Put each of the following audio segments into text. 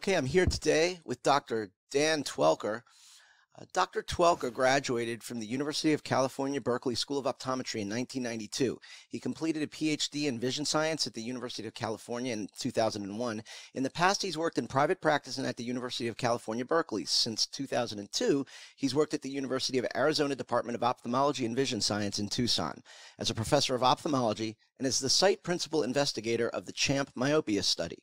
Okay, I'm here today with Dr. Dan Twelkar. Dr. Twelkar graduated from the University of California, Berkeley School of Optometry in 1992. He completed a PhD in Vision Science at the University of California in 2001. In the past, he's worked in private practice and at the University of California, Berkeley. Since 2002, he's worked at the University of Arizona Department of Ophthalmology and Vision Science in Tucson as a professor of ophthalmology and as the site principal investigator of the CHAMP myopia study.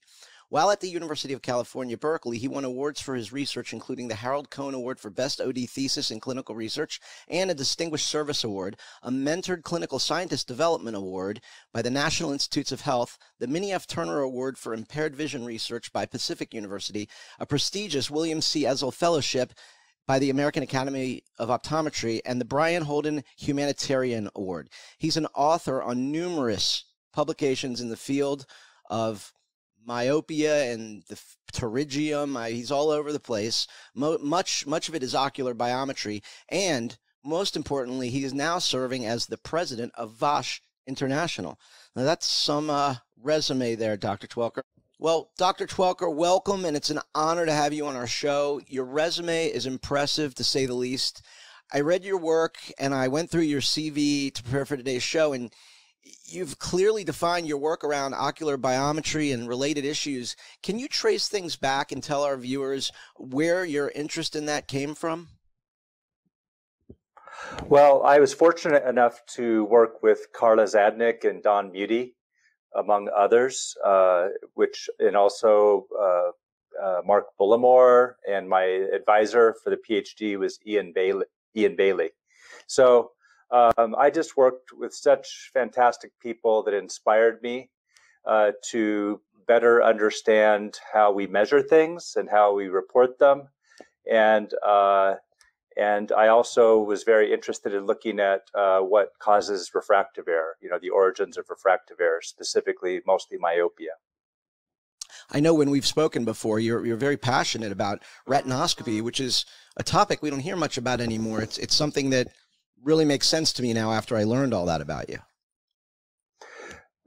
While at the University of California, Berkeley, he won awards for his research, including the Harold Cohen Award for Best OD Thesis in Clinical Research and a Distinguished Service Award, a Mentored Clinical Scientist Development Award by the National Institutes of Health, the Minnie F. Turner Award for Impaired Vision Research by Pacific University, a prestigious William C. Ezel Fellowship by the American Academy of Optometry, and the Brien Holden Humanitarian Award. He's an author on numerous publications in the field of myopia and the pterygium. He's all over the place. Much of it is ocular biometry. And most importantly, he is now serving as the president of VOSH International. Now, that's some resume there, Dr. Twelkar. Well, Dr. Twelkar, welcome, and it's an honor to have you on our show. Your resume is impressive, to say the least. I read your work, and I went through your CV to prepare for today's show, and you've clearly defined your work around ocular biometry and related issues. Can you trace things back and tell our viewers where your interest in that came from? Well, I was fortunate enough to work with Carla Zadnik and Don Muti, among others, and also Mark Bullimore, and my advisor for the PhD was Ian Bailey. So I just worked with such fantastic people that inspired me to better understand how we measure things and how we report them. And I also was very interested in looking at what causes refractive error, the origins of refractive error, specifically mostly myopia. I know when we've spoken before, you're very passionate about retinoscopy, which is a topic we don't hear much about anymore. It's something that really makes sense to me now after I learned all that about you.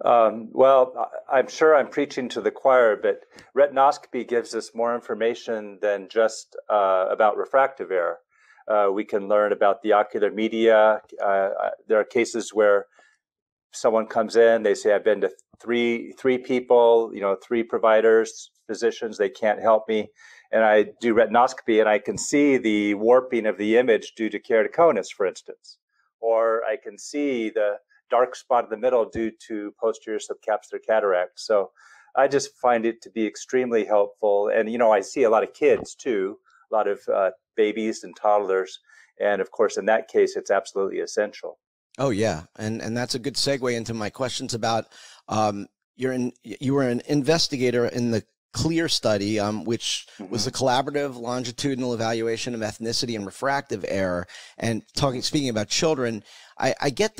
Well, I'm sure I'm preaching to the choir, but retinoscopy gives us more information than just about refractive error. We can learn about the ocular media. There are cases where someone comes in, they say, I've been to three people, 3 providers, physicians, they can't help me. And I do retinoscopy and I can see the warping of the image due to keratoconus, for instance. Or I can see the dark spot in the middle due to posterior subcapsular cataract. So I just find it to be extremely helpful. And, I see a lot of kids too, a lot of babies and toddlers. And of course, in that case, it's absolutely essential. Oh, yeah. And that's a good segue into my questions about you were an investigator in the CLEAR study, which was a collaborative longitudinal evaluation of ethnicity and refractive error. And speaking about children, I get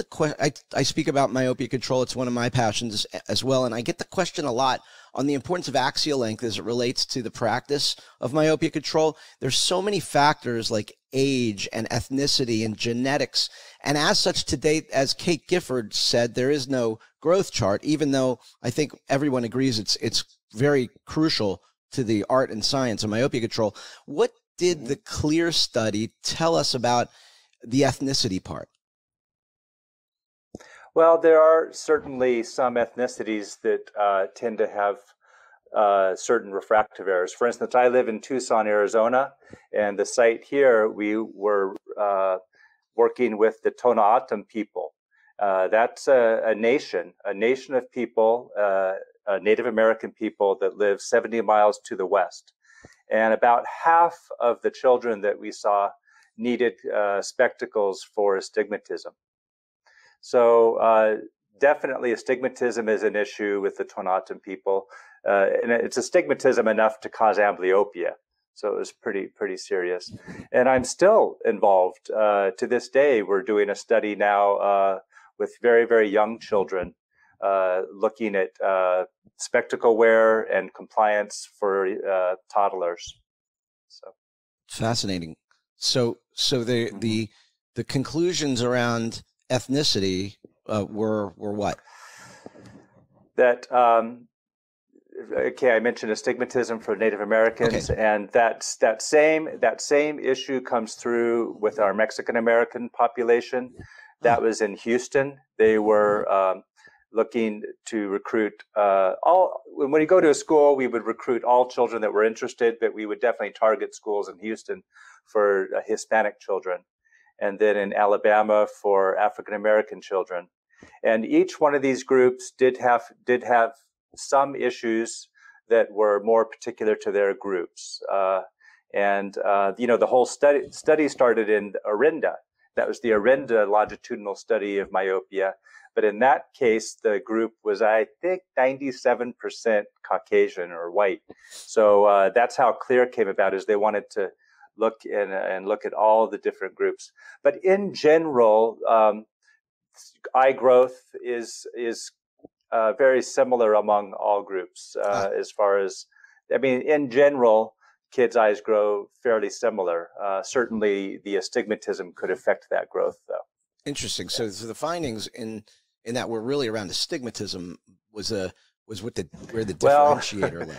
I speak about myopia control. It's one of my passions as well. And I get the question a lot on the importance of axial length as it relates to the practice of myopia control. There's so many factors like age and ethnicity and genetics. And as such, to date, as Kate Gifford said, there is no growth chart, even though I think everyone agrees it's very crucial to the art and science of myopia control. What did the CLEAR study tell us about the ethnicity part? Well, there are certainly some ethnicities that tend to have certain refractive errors. For instance, I live in Tucson, Arizona, and the site here, we were working with the Tohono O'odham people. That's a nation of people, Native American people that live 70 miles to the west. And about half of the children that we saw needed spectacles for astigmatism. So definitely astigmatism is an issue with the Tohono O'odham people. And it's astigmatism enough to cause amblyopia. So it was pretty serious. And I'm still involved. To this day, we're doing a study now with very, very young children, looking at spectacle wear and compliance for toddlers. So fascinating. So the conclusions around ethnicity were what? That okay, I mentioned astigmatism for Native Americans, Okay. and that same issue comes through with our Mexican American population. That was in Houston. They were looking to recruit all. When you go to a school, we would recruit all children that were interested, but we would definitely target schools in Houston for Hispanic children, and then in Alabama for African American children. And each one of these groups did have some issues that were more particular to their groups. The whole study started in Orinda. That was the Orinda longitudinal study of myopia. But in that case, the group was, I think, 97% Caucasian or white. So that's how CLEAR came about, is they wanted to look at all the different groups. But in general, eye growth is very similar among all groups as far as, I mean, in general, kids' eyes grow fairly similar. Certainly the astigmatism could affect that growth, though. Interesting. So the findings in that were really around astigmatism was where the differentiator lay.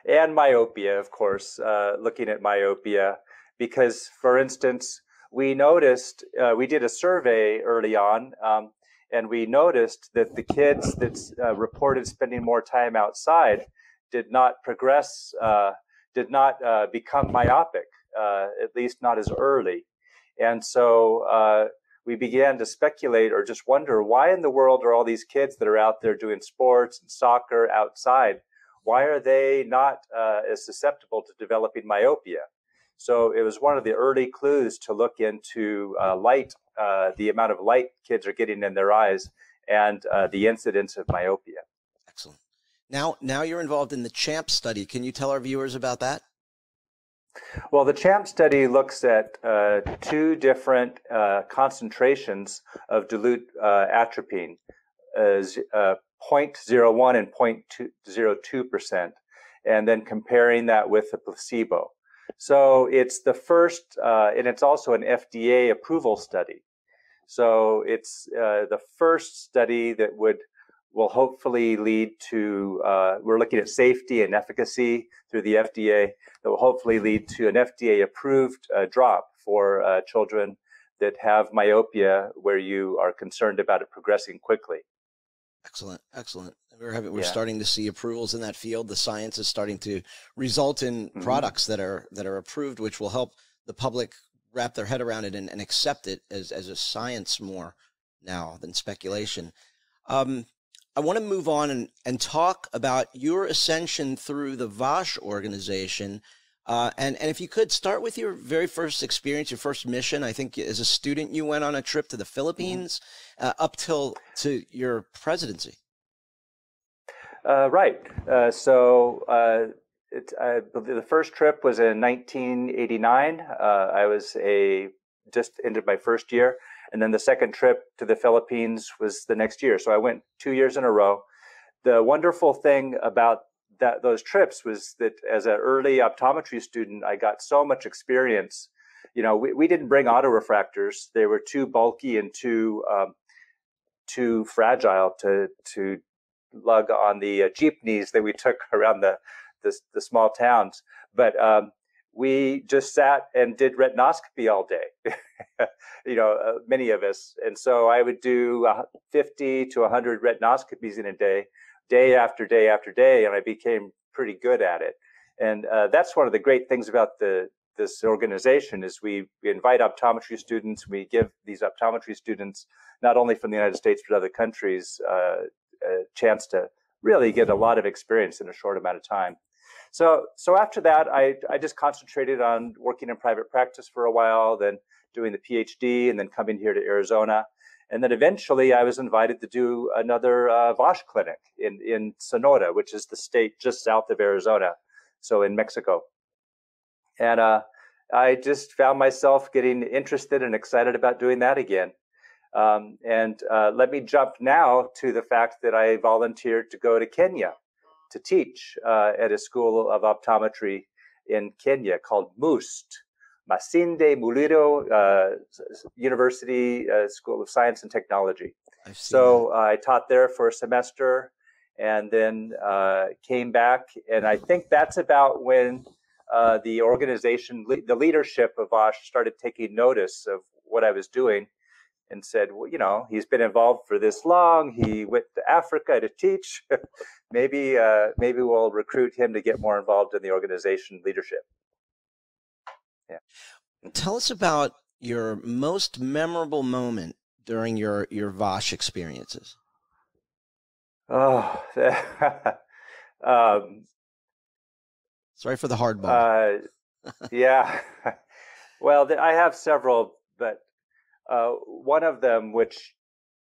And myopia, of course, looking at myopia, because, for instance, we noticed, we did a survey early on, and we noticed that the kids that reported spending more time outside did not progress, did not become myopic, at least not as early. And so we began to speculate or just wonder, why in the world are all these kids that are out there doing sports and soccer outside, why are they not as susceptible to developing myopia? So it was one of the early clues to look into light, the amount of light kids are getting in their eyes, and the incidence of myopia. Excellent. Now you're involved in the CHAMP study. Can you tell our viewers about that? Well, the CHAMP study looks at two different concentrations of dilute atropine, 0.01 and 0.02%, and then comparing that with the placebo. So it's the first, and it's also an FDA approval study. So it's the first study that will hopefully lead to, we're looking at safety and efficacy through the FDA, that will hopefully lead to an FDA-approved drop for children that have myopia where you are concerned about it progressing quickly. Excellent, excellent. We're starting to see approvals in that field. The science is starting to result in products that are approved, which will help the public wrap their head around it and accept it as a science more now than speculation. I want to move on and talk about your ascension through the VOSH organization. And if you could start with your very first experience, your first mission. I think as a student, you went on a trip to the Philippines up to your presidency. Right. The first trip was in 1989. I was just ended my first year. And then the second trip to the Philippines was the next year. So I went 2 years in a row. The wonderful thing about those trips was that as an early optometry student, I got so much experience. You know, we didn't bring autorefractors. They were too bulky and too fragile to lug on the jeepneys that we took around the small towns. But we just sat and did retinoscopy all day, many of us. And so I would do 50 to 100 retinoscopies in a day, day after day after day, and I became pretty good at it. And that's one of the great things about this organization is we invite optometry students. We give these optometry students, not only from the United States, but other countries, a chance to really get a lot of experience in a short amount of time. So after that, I just concentrated on working in private practice for a while, then doing the PhD, and then coming here to Arizona. And then eventually I was invited to do another VOSH clinic in Sonora, which is the state just south of Arizona, so in Mexico. And I just found myself getting interested and excited about doing that again. Let me jump now to the fact that I volunteered to go to Kenya to teach at a school of optometry in Kenya called MUST, Masinde Muliro University School of Science and Technology. So I taught there for a semester, and then came back. And I think that's about when the organization, the leadership of VOSH started taking notice of what I was doing and said, well, you know, he's been involved for this long. He went to Africa to teach. maybe we'll recruit him to get more involved in the organization leadership. Yeah. Tell us about your most memorable moment during your VOSH experiences. Oh, sorry for the hardball. Yeah. Well, I have several, but one of them, which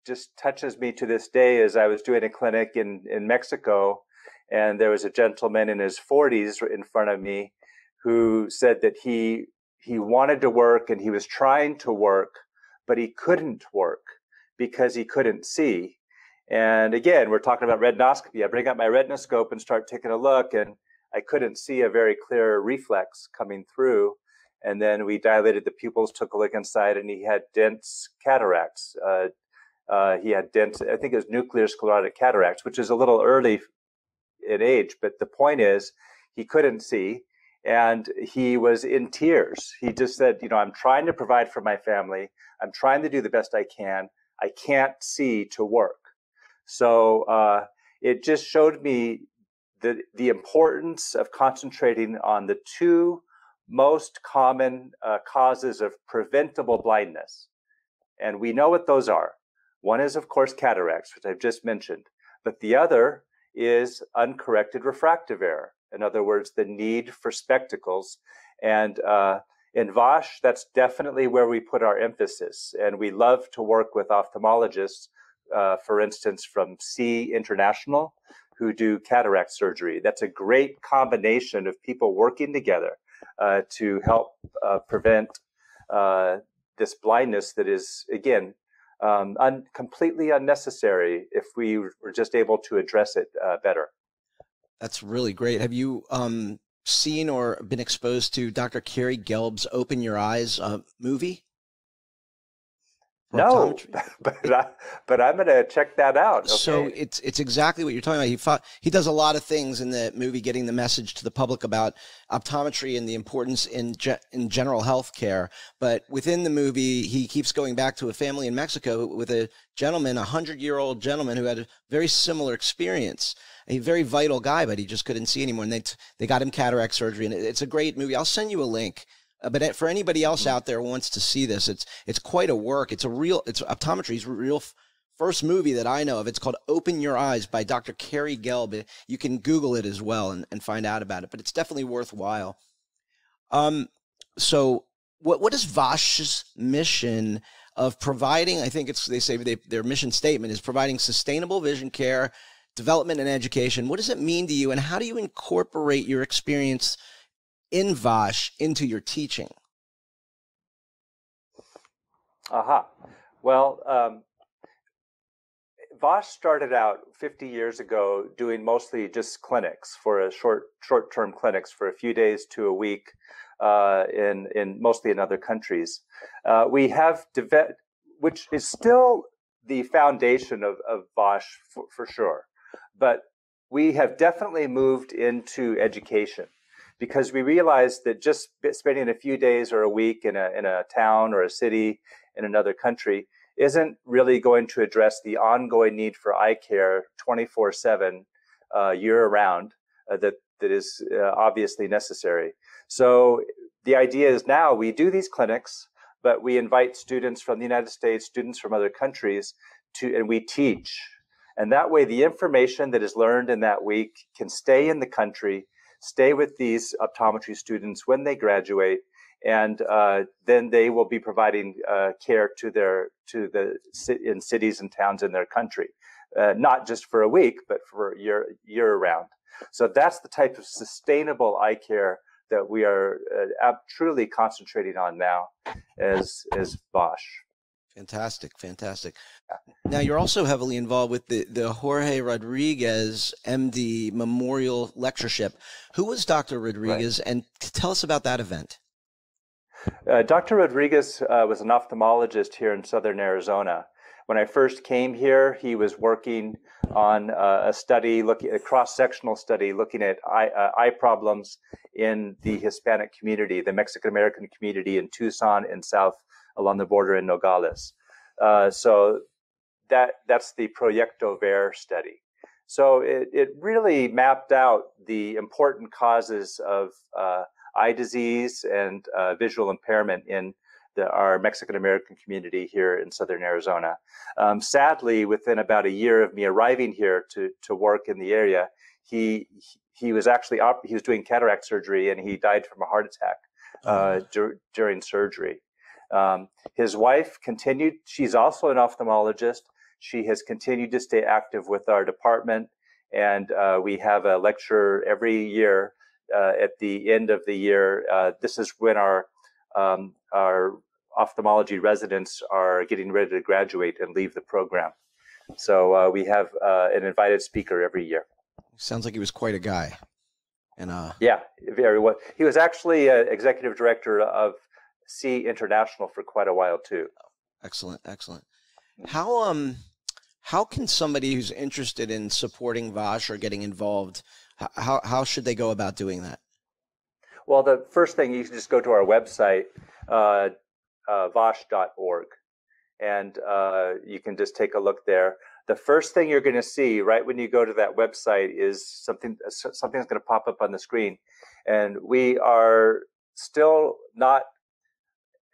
just touches me to this day, is I was doing a clinic in Mexico, and there was a gentleman in his 40s in front of me who said that he wanted to work and he was trying to work, but he couldn't work because he couldn't see. And again, we're talking about retinoscopy. I bring up my retinoscope and start taking a look, and I couldn't see a very clear reflex coming through. And then we dilated the pupils, took a look inside, and he had dense cataracts. He had dense, I think it was nuclear sclerotic cataracts, which is a little early in age. But the point is, he couldn't see, and he was in tears. He just said, you know, I'm trying to provide for my family. I'm trying to do the best I can. I can't see to work. So it just showed me the importance of concentrating on the two most common causes of preventable blindness. And we know what those are. One is, of course, cataracts, which I've just mentioned. But the other is uncorrected refractive error. In other words, the need for spectacles. And in VOSH, that's definitely where we put our emphasis. And we love to work with ophthalmologists, for instance, from C International, who do cataract surgery. That's a great combination of people working together to help prevent this blindness that is, again, completely unnecessary if we were just able to address it better. That's really great. Have you seen or been exposed to Dr. Carey Gelb's Open Your Eyes movie? No, but I'm going to check that out. Okay. So it's exactly what you're talking about. He does a lot of things in the movie, getting the message to the public about optometry and the importance in general health care. But within the movie, he keeps going back to a family in Mexico with a gentleman, 100-year-old gentleman who had a very similar experience. A very vital guy, but he just couldn't see anymore. And they got him cataract surgery, and it's a great movie. I'll send you a link. But for anybody else out there who wants to see this, it's quite a work. It's optometry's real first movie that I know of. It's called Open Your Eyes by Dr. Carey Gelb. You can Google it as well and find out about it, but it's definitely worthwhile. So what is VOSH's mission of providing? I think they say their mission statement is providing sustainable vision care, development, and education. What does it mean to you, and how do you incorporate your experience in VOSH into your teaching? Well, VOSH started out 50 years ago doing mostly just clinics for a short-term clinics for a few days to a week in mostly in other countries. We have developed, which is still the foundation of VOSH for sure, but we have definitely moved into education, because we realized that just spending a few days or a week in a town or a city in another country isn't really going to address the ongoing need for eye care 24/7 year-round that is obviously necessary. So the idea is now we do these clinics, but we invite students from the United States, students from other countries, and we teach. And that way the information that is learned in that week can stay in the country, stay with these optometry students when they graduate, and then they will be providing care in cities and towns in their country, not just for a week, but for year round. So that's the type of sustainable eye care that we are truly concentrating on now as VOSH. Fantastic, fantastic. Now, you're also heavily involved with the Jorge Rodriguez, MD, Memorial Lectureship. Who was Dr. Rodriguez, right, and tell us about that event? Dr. Rodriguez was an ophthalmologist here in southern Arizona. When I first came here, he was working on a study, a cross-sectional study, looking at eye problems in the Hispanic community, the Mexican-American community in Tucson and south along the border in Nogales. So that's the Proyecto Ver study. So it really mapped out the important causes of eye disease and visual impairment in our Mexican-American community here in Southern Arizona. Sadly, within about a year of me arriving here to work in the area, he was actually he was doing cataract surgery, and he died from a heart attack during surgery. His wife continued. She's also an ophthalmologist. She has continued to stay active with our department, and we have a lecture every year at the end of the year. This is when our ophthalmology residents are getting ready to graduate and leave the program. So we have an invited speaker every year. Sounds like he was quite a guy. And yeah, very well. He was actually executive director of C International for quite a while too. Excellent, excellent. How can somebody who's interested in supporting VOSH or getting involved, how should they go about doing that? Well, the first thing, you can just go to our website, vosh.org, and you can just take a look there. The first thing you're going to see right when you go to that website is something's going to pop up on the screen. And we are still not,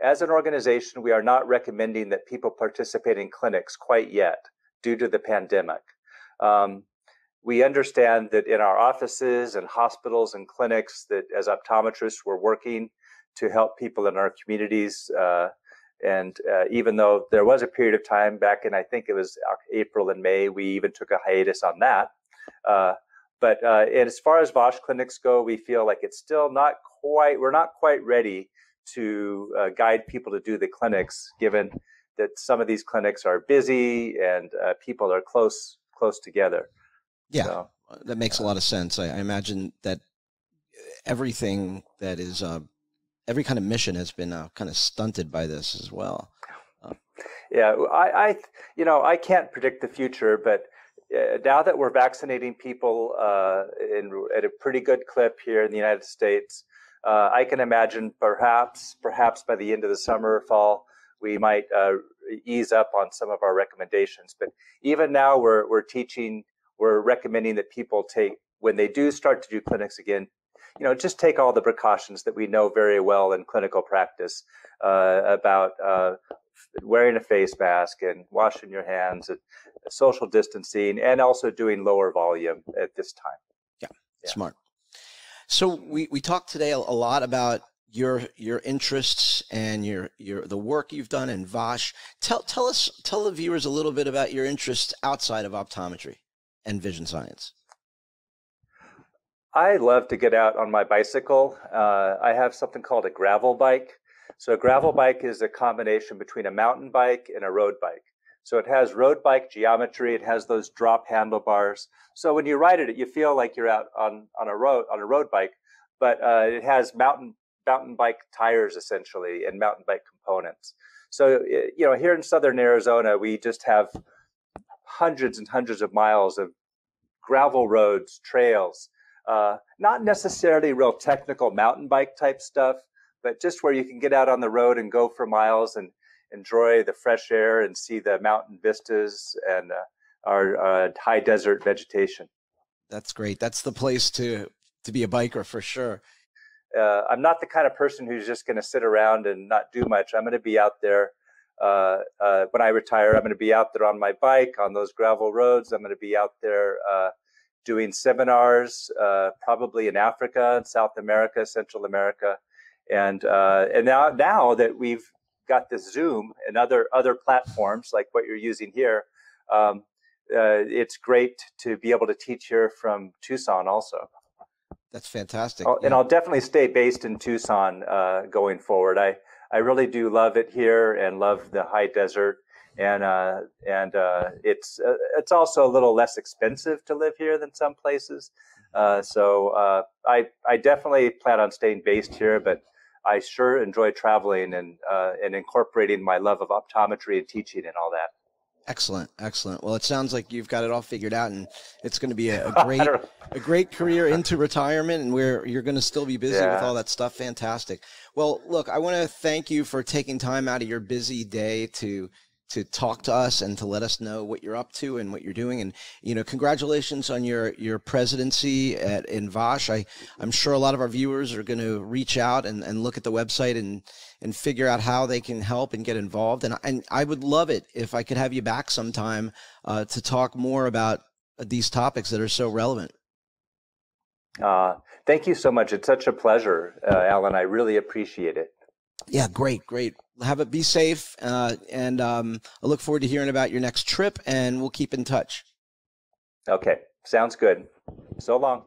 as an organization, we are not recommending that people participate in clinics quite yet due to the pandemic. We understand that in our offices and hospitals and clinics that as optometrists, we're working to help people in our communities. And even though there was a period of time back in, I think it was April and May, we even took a hiatus on that. But as far as VOSH clinics go, we feel like it's still not quite, we're not quite ready to guide people to do the clinics, given that some of these clinics are busy and people are close together. Yeah, so, that makes a lot of sense. I imagine that everything that is, every kind of mission has been kind of stunted by this as well. Yeah, I can't predict the future, but now that we're vaccinating people at a pretty good clip here in the United States, I can imagine perhaps by the end of the summer or fall, we might ease up on some of our recommendations. But even now, we're recommending that people take, when they do start to do clinics again, just take all the precautions that we know very well in clinical practice about wearing a face mask and washing your hands and social distancing, and also doing lower volume at this time. Yeah. Smart. So we talked today a lot about your interests and the work you've done in VOSH. Tell the viewers a little bit about your interests outside of optometry and vision science. I love to get out on my bicycle. I have something called a gravel bike. So a gravel bike is a combination between a mountain bike and a road bike. So it has road bike geometry. It has those drop handlebars. So when you ride it, you feel like you're out on a road bike, but it has mountain bike tires essentially and mountain bike components. So here in Southern Arizona, we just have hundreds and hundreds of miles of gravel roads, trails. Not necessarily real technical mountain bike type stuff, but just where you can get out on the road and go for miles and enjoy the fresh air and see the mountain vistas and our high desert vegetation. That's great. That's the place to be a biker for sure. I'm not the kind of person who's just going to sit around and not do much. I'm going to be out there. When I retire, I'm going to be out there on my bike on those gravel roads. I'm going to be out there doing seminars, probably in Africa, South America, Central America, and now that we've got this Zoom and other platforms like what you're using here, it's great to be able to teach here from Tucson also. That's fantastic. And I'll definitely stay based in Tucson going forward. I really do love it here and love the high desert. And it's also a little less expensive to live here than some places. So I definitely plan on staying based here, but I sure enjoy traveling and incorporating my love of optometry and teaching and all that. Excellent, excellent. Well, it sounds like you've got it all figured out, and it's going to be a great career into retirement, and where you're going to still be busy with all that stuff. Fantastic. Well, look, I want to thank you for taking time out of your busy day to talk to us and to let us know what you're up to and what you're doing. And, you know, congratulations on your presidency in VOSH. I'm sure a lot of our viewers are going to reach out and look at the website and figure out how they can help and get involved. And I would love it if I could have you back sometime to talk more about these topics that are so relevant. Thank you so much. It's such a pleasure, Alan. I really appreciate it. Yeah, great. Have it be safe. And I look forward to hearing about your next trip, and we'll keep in touch. Okay. Sounds good. So long.